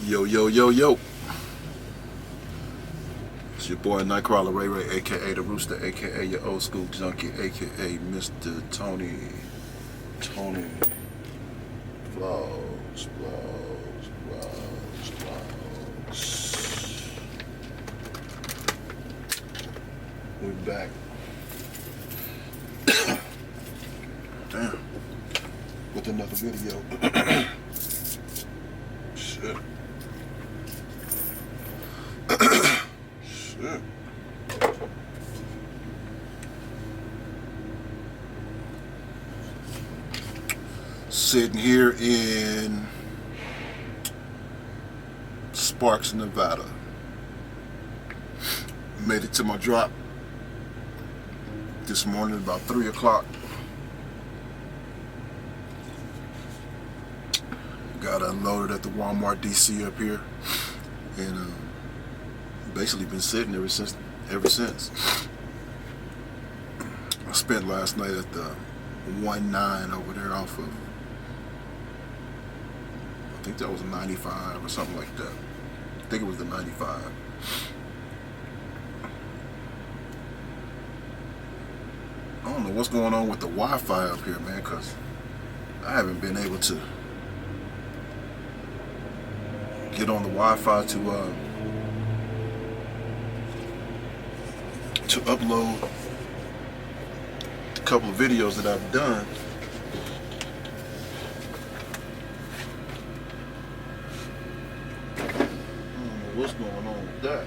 Yo, yo, yo, yo. It's your boy Nightcrawler Ray Ray, aka The Rooster, aka your old school junkie, aka Mr. Tony Vlogs. We're back. Damn. With another video. Shit. Shit. Sitting here in Sparks, Nevada. Made it to my drop this morning about 3 o'clock. Got unloaded at the Walmart DC up here, and basically been sitting ever since. I spent last night at the 1-9 over there off of, I think that was a 95 or something like that. I think it was the 95. I don't know what's going on with the Wi-Fi up here, man, because I haven't been able to get on the Wi-Fi to upload a couple of videos that I've done. I don't know what's going on with that.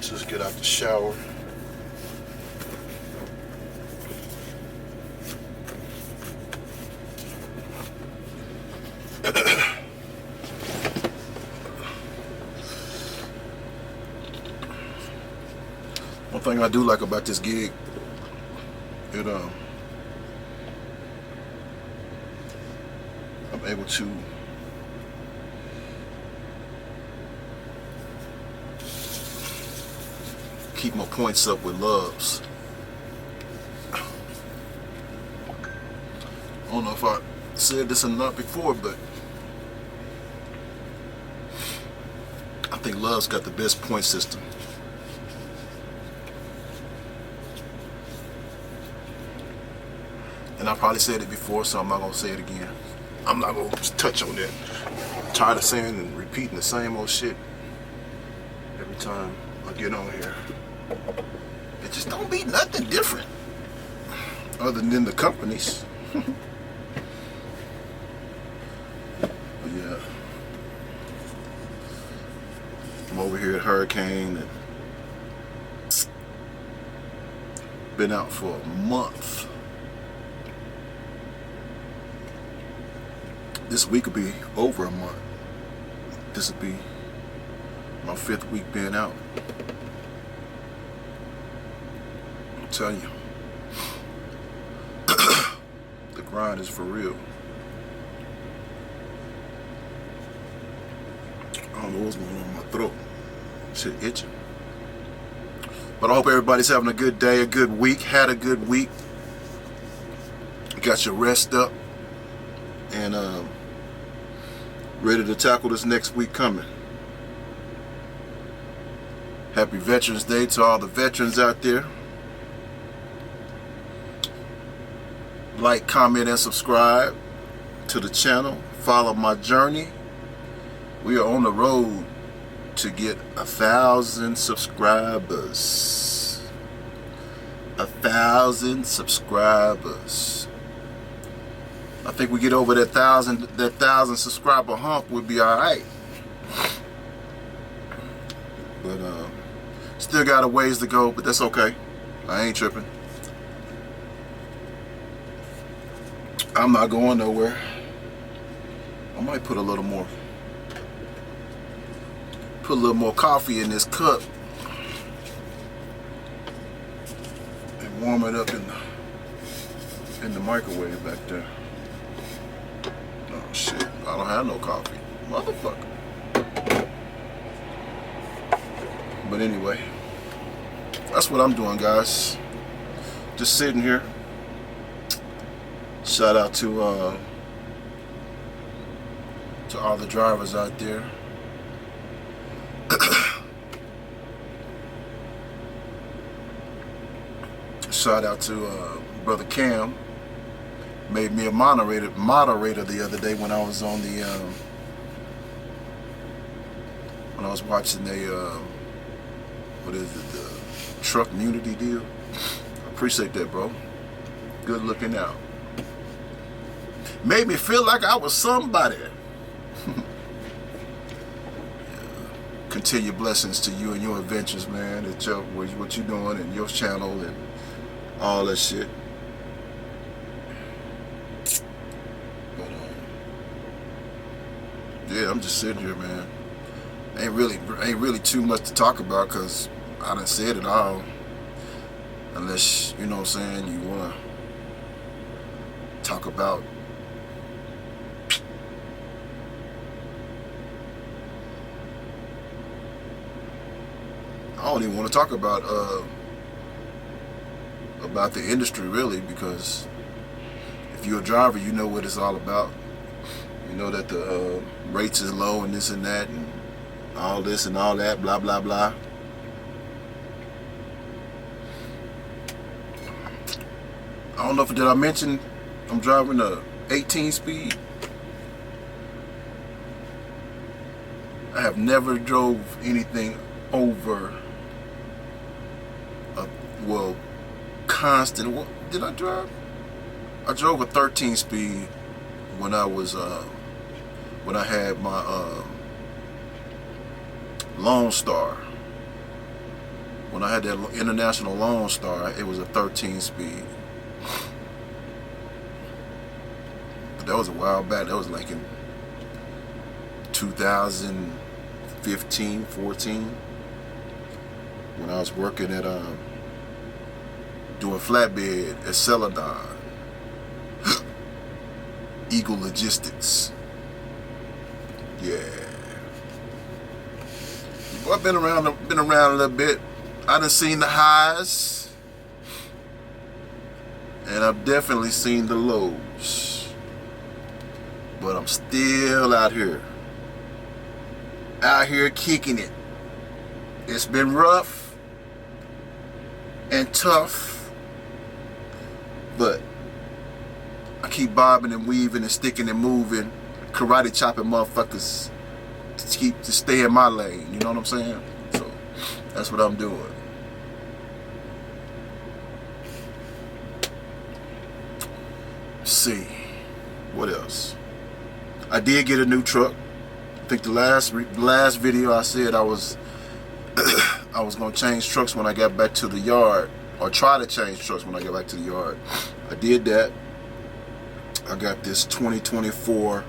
Just get out the shower. One thing I do like about this gig, I'm able to keep my points up with loves. I don't know if I said this or not before, but I think Love's got the best point system. And I probably said it before, so I'm not going to say it again. I'm not going to touch on that. I'm tired of saying and repeating the same old shit every time I get on here. It just don't be nothing different other than the companies. But yeah, I'm over here at Hurricane and been out for a month. This week will be over a month. This will be my 5th week being out. I'm telling you, the grind is for real. I don't know what's going on in my throat. Shit itching. But I hope everybody's having a good day, a good week, had a good week. Got your rest up and ready to tackle this next week coming. Happy Veterans Day to all the veterans out there. Like, comment, and subscribe to the channel. Follow my journey. We are on the road to get 1,000 subscribers. 1,000 subscribers. I think we get over that thousand subscriber hump, we'll be all right. But still got a ways to go, but that's okay. I ain't tripping. I'm not going nowhere. I might put a little more coffee in this cup and warm it up in the microwave back there. Oh shit, I don't have no coffee. Motherfucker. But anyway, that's what I'm doing, guys. Just sitting here, Shout out to all the drivers out there. Shout out to brother Cam. Made me a moderator the other day when I was on the when I was watching the what is it, the truck community deal. I appreciate that, bro. Good looking out. Made me feel like I was somebody. Continue blessings to you and your adventures, man. It's what you're doing and your channel and all that shit. But yeah, I'm just sitting here, man. Ain't really too much to talk about because I done said it all. Unless, you know what I'm saying, you wanna talk about I don't even want to talk about the industry really, because if you're a driver, you know what it's all about. You know that the rates is low and this and that and all this and all that, blah blah blah. I don't know if did I mention I'm driving a 18 speed. I have never drove anything over well, constant. What did I drive? I drove a 13 speed when I was when I had my Lone Star. When I had that International Lone Star, it was a 13 speed. But that was a while back. That was like in 2015, 14, when I was working at doing flatbed at Celadon, Eagle Logistics. Yeah, well, I've been around a little bit. I done seen the highs, and I've definitely seen the lows. But I'm still out here kicking it. It's been rough and tough, but I keep bobbing and weaving and sticking and moving, karate chopping motherfuckers to stay in my lane. You know what I'm saying? So that's what I'm doing. Let's see, what else? I did get a new truck. I think the last video I said I was I was gonna change trucks when I got back to the yard, or try to change trucks when I get back to the yard. I did that. I got this 2024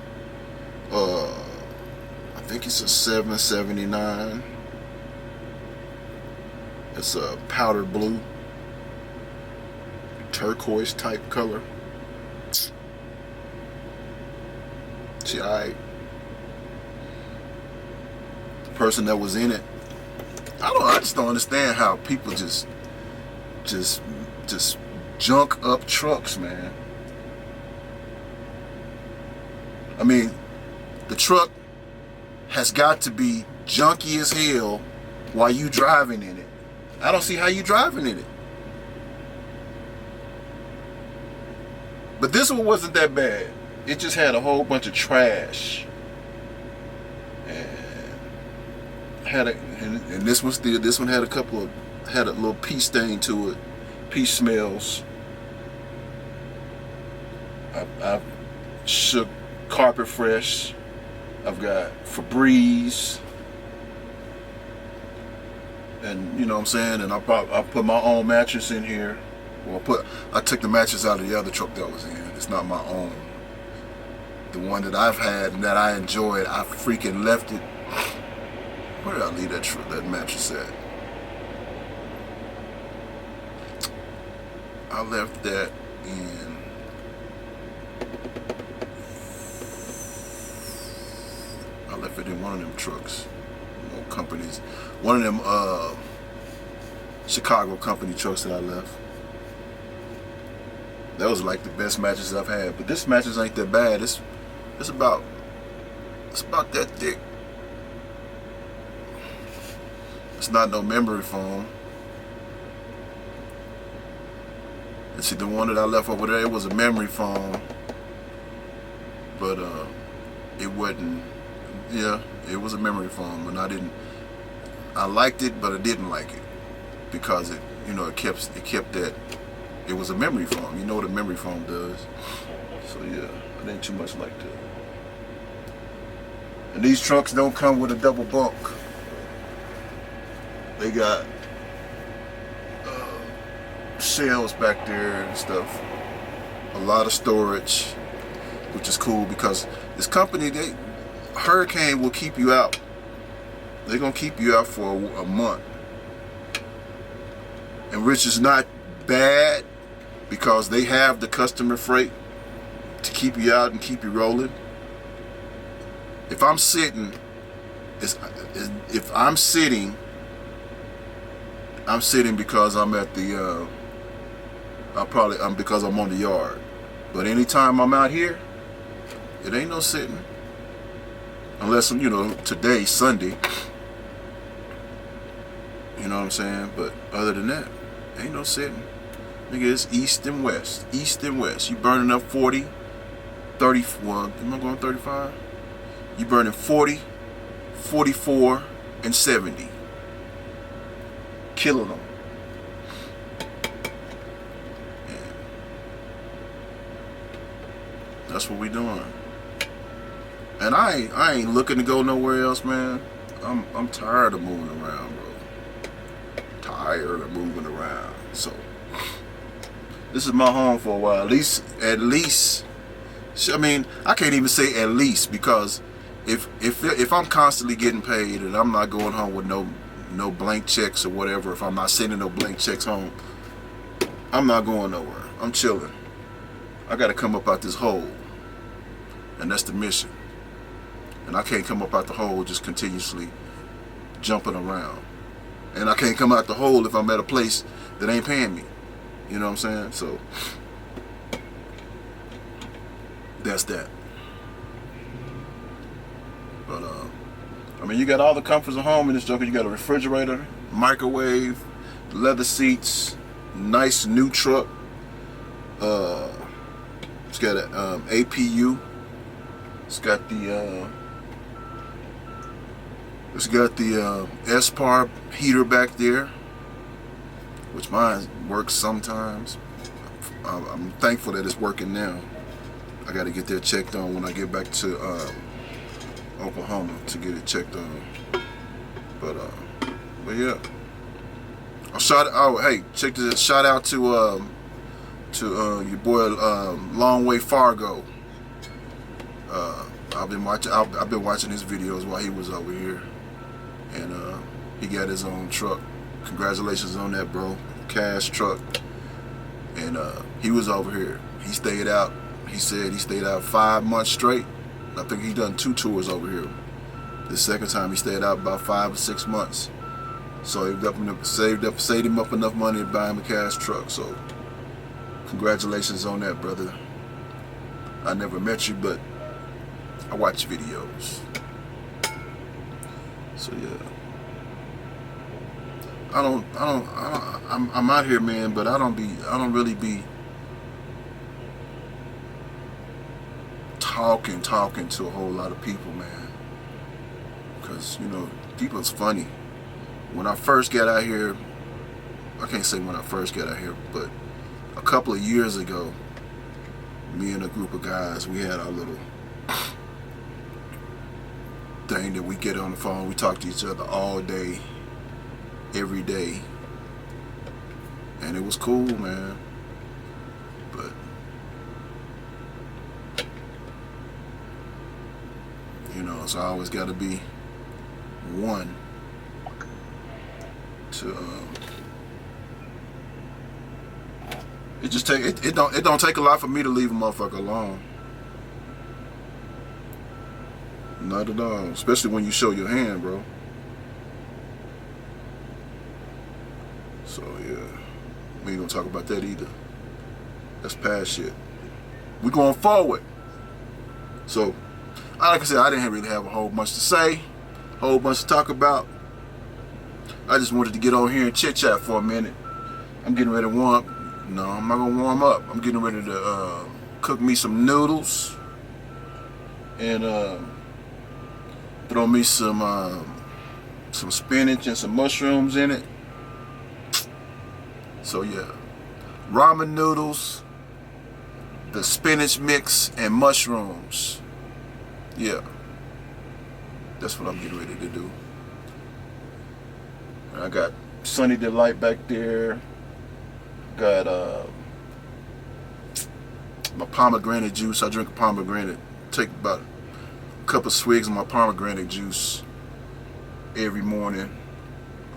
I think it's a 779. It's a powder blue, turquoise type color. See, the person that was in it, I just don't understand how people just junk up trucks, man. I mean, the truck has got to be junky as hell while you driving in it. I don't see how you driving in it. But this one wasn't that bad. It just had a whole bunch of trash. And this one had had a little pea stain to it, pea smells. I've shook Carpet Fresh. I've got Febreze, and you know what I'm saying. And I put my own mattress in here. Well, I took the mattress out of the other truck that I was in. It's not my own. The one that I've had and that I enjoyed, I freaking left it. Where did I leave that mattress at? I left that in. I left it in one of them trucks, companies. One of them Chicago company trucks that I left. Those are like the best matches I've had. But this mattress ain't that bad. It's about that thick. It's not no memory foam. And see, the one that I left over there, it was a memory foam, but it wasn't. Yeah, it was a memory foam, and I liked it, but I didn't like it because it kept that. It was a memory foam. You know what a memory foam does. So yeah, I didn't too much like that. And these trucks don't come with a double bunk. They got shelves back there and stuff. A lot of storage, which is cool because this company, Hurricane will keep you out. They're gonna keep you out for a month, and which is not bad because they have the customer freight to keep you out and keep you rolling. If I'm sitting, I'm sitting because I'm at the. Because I'm on the yard. But anytime I'm out here, it ain't no sitting. Unless, today, Sunday. You know what I'm saying? But other than that, ain't no sitting. Nigga, it's east and west. East and west. You burning up 40, 30, well, am I going 35? You burning 40, 44, and 70. Killing them. That's what we doing. And I ain't looking to go nowhere else, man. I'm tired of moving around, bro. Tired of moving around. So this is my home for a while. At least. I mean, I can't even say at least because if I'm constantly getting paid and I'm not going home with no blank checks or whatever, if I'm not sending no blank checks home, I'm not going nowhere. I'm chilling. I got to come up out this hole. And that's the mission. And I can't come up out the hole just continuously jumping around. And I can't come out the hole if I'm at a place that ain't paying me. You know what I'm saying? So that's that. But I mean, you got all the comforts of home in this joker. You got a refrigerator, microwave, leather seats, nice new truck. It's got an APU. It's got the SPAR heater back there, which mine works sometimes. I'm thankful that it's working now. I got to get that checked on when I get back to Oklahoma to get it checked on. But yeah. Hey, check this. Shout out to your boy Long Way Fargo. I've been watching his videos while he was over here, and he got his own truck. Congratulations on that, bro. Cash truck. And he was over here. He stayed out. He said he stayed out 5 months straight. I think he done 2 tours over here. The second time he stayed out about 5 or 6 months. So he saved him up enough money to buy him a cash truck. So congratulations on that, brother. I never met you, but I watch videos. So yeah. I'm out here, man, but I don't really be talking to a whole lot of people, man. Because, people's funny. When I first got out here, I can't say when I first got out here, but a couple of years ago, me and a group of guys, we had our little thing that we get on the phone. We talk to each other all day, every day, and it was cool, man. But so I always got to be one to it don't take a lot for me to leave a motherfucker alone. Not at all. Especially when you show your hand, bro. So yeah, we ain't gonna talk about that either. That's past shit. We going forward. So, like I said, I didn't really have a whole bunch to say, whole bunch to talk about. I just wanted to get on here and chit chat for a minute. I'm getting ready to warm up. No, I'm not gonna warm up. I'm getting ready to cook me some noodles and throw me some spinach and some mushrooms in it. So yeah, ramen noodles, the spinach mix, and mushrooms. Yeah, that's what I'm getting ready to do. And I got Sunny Delight back there. Got my pomegranate juice. I drink a pomegranate. Take about a couple swigs of my pomegranate juice every morning,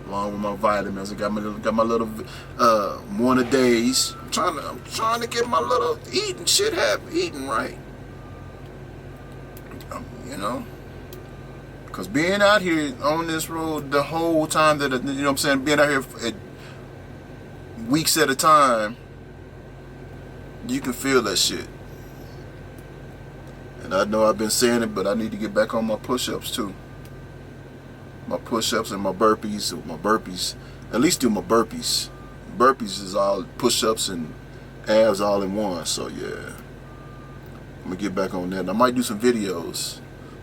along with my vitamins. I got my little one a days. I'm trying to get my little eating right. You know, because being out here on this road the whole time that, you know what I'm saying, being out here at weeks at a time, you can feel that shit. And I know I've been saying it, but I need to get back on my push-ups too. My push-ups and my burpees. At least do my burpees. Burpees is all push-ups and abs all in one. So yeah, I'm gonna get back on that. And I might do some videos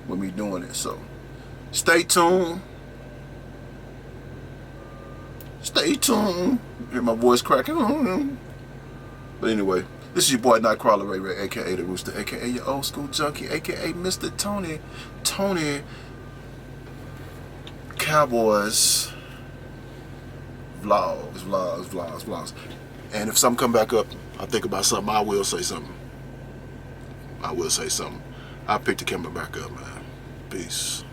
with me doing it. So stay tuned. Stay tuned. Hear my voice cracking. But anyway, this is your boy Nightcrawler Ray Ray, aka the Rooster, aka your old school junkie, aka Mr. Tony Cowboys vlogs. And if something come back up, I think about something, I will say something. I'll pick the camera back up, man. Peace.